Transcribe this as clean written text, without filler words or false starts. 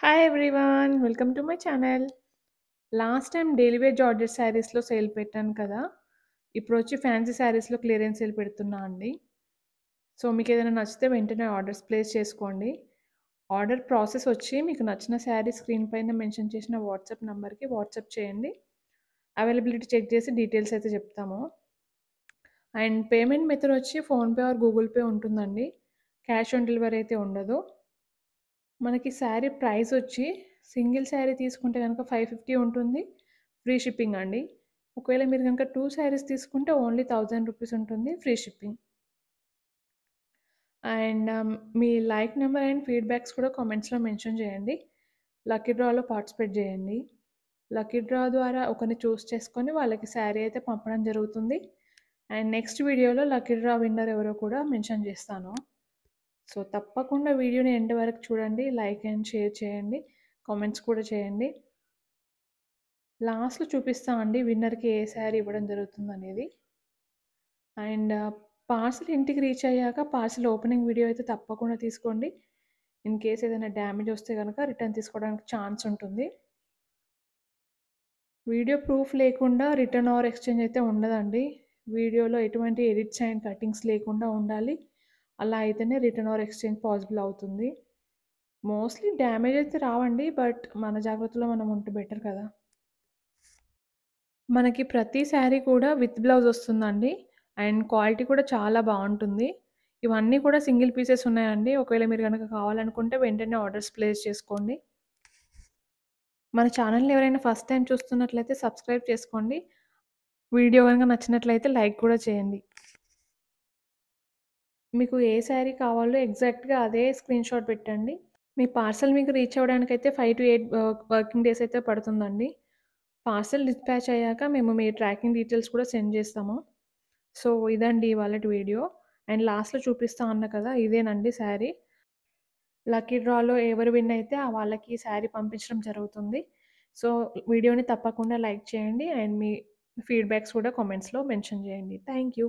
Hi everyone! Welcome to my channel. Last time daily wear georgette శారీస్‌లో sale పెట్టాను కదా! ఇప్పుడొచ్చి ఫ్యాన్సీ శారీస్‌లో క్లియరెన్స్ సేల్ పెడుతున్నా అండి. సో, మీకేదైనా నచ్చితే వెంటనే ఆర్డర్స్ ప్లేస్ చేసుకోండి. ఆర్డర్ ప్రాసెస్ వచ్చి మీకు నచ్చిన శారీ స్క్రీన్ పైన మెన్షన్ చేసిన వాట్సాప్ నంబర్‌కి వాట్సాప్ చేయండి. అవైలబిలిటీ చెక్ చేసి డీటెయిల్స్ అయితే చెప్తాము. అండ్ పేమెంట్ మెథడ్ వచ్చి ఫోన్‌పే ఆర్ గూగుల్ పే ఉంటుందండి. క్యాష్ ఆన్ డెలివరీ అయితే ఉండదు. మనకి శారీ ప్రైసొచ్చి సింగిల్ శారీ తీసుకుంటే గనక 550 ఉంటుంది. ఫ్రీ షిప్పింగ్ అండి. ఒకవేళ మీరు గనక 2 శారీస్ తీసుకుంటే ఓన్లీ 1000 రూపీస్ ఉంటుంది. Free shipping. And me like number and feedbacks కూడా కామెంట్స్‌లో మెన్షన్ చేయండి. లక్కీ డ్రాలో పార్టిసిపేట్ చేయండి. లక్కీ డ్రా ద్వారా ఒకరిని చూస్ చేసుకొని వాళ్ళకి శారీ అయితే పంపడం జరుగుతుంది. అండ్ నెక్స్ట్ వీడియోలో లక్కీ డ్రా విన్నర్ ఎవరో కూడా మెన్షన్ చేస్తాను. సో, తప్పకుండా వీడియోని ఎండ్ వరకు చూడండి. లైక్ అండ్ షేర్ చేయండి. కామెంట్స్ కూడా చేయండి. లాస్ట్‌లో చూపిస్తా అండి విన్నర్‌కి ఏ శారీ ఇవ్వడం జరుగుతుందనేది. అండ్ పార్సెల్ ఇంటికి రీచ్ అయ్యాక పార్సెల్ ఓపెనింగ్ వీడియో అయితే తప్పకుండా తీసుకోండి. ఇన్ కేస్ ఏదైనా డ్యామేజ్ వస్తే గనక రిటర్న్ తీసుకోవడానికి ఛాన్స్ ఉంటుంది. వీడియో ప్రూఫ్ లేకుండా రిటర్న్ ఆర్ ఎక్స్‌చేంజ్ అయితే ఉండదండి. వీడియోలో ఎటువంటి ఎడిట్స్ అండ్ కటింగ్స్ లేకుండా ఉండాలి. అలా అయితేనే రిటర్న్ ఆర్ ఎక్స్‌చేంజ్ పాసిబుల్ అవుతుంది. మోస్ట్‌లీ డ్యామేజ్ అయితే రావండి. బట్ మన జాగ్రత్తలో మనం ఉంటే బెటర్ కదా! మనకి ప్రతి శారీ కూడా విత్ బ్లౌజ్ వస్తుందండి. అండ్ క్వాలిటీ కూడా చాలా బావుంటుంది. ఇవన్నీ కూడా సింగిల్ పీసెస్ ఉన్నాయండి. ఒకవేళ మీరు గనక కావాలనుకుంటే వెంటనే ఆర్డర్స్ ప్లేస్ చేసుకోండి. మన ఛానెల్‌ని ఎవరైనా ఫస్ట్ టైమ్ చూస్తున్నట్లయితే సబ్స్క్రైబ్ చేసుకోండి. వీడియో గనుక నచ్చినట్లయితే లైక్ కూడా చేయండి. మీకు ఏ శారీ కావాలో ఎగ్జాక్ట్‌గా అదే స్క్రీన్‌షాట్ పెట్టండి. మీ పార్సెల్ మీకు రీచ్ అవ్వడానికైతే 5-8 వర్కింగ్ డేస్ అయితే పడుతుందండి. పార్సెల్ డిస్పాచ్ అయ్యాక మేము మీ ట్రాకింగ్ డీటెయిల్స్ కూడా సెండ్ చేస్తాము. సో, ఇదండి ఇవాళటి వీడియో. అండ్ లాస్ట్‌లో చూపిస్తా అన్నా కదా! ఇదేనండి శారీ. లక్కీ డ్రాలో ఎవరు విన్ అయితే వాళ్ళకి శారీ పంపించడం జరుగుతుంది. సో, వీడియోని తప్పకుండా లైక్ చేయండి. అండ్ మీ ఫీడ్‌బ్యాక్స్ కూడా కామెంట్స్‌లో మెన్షన్ చేయండి. Thank you.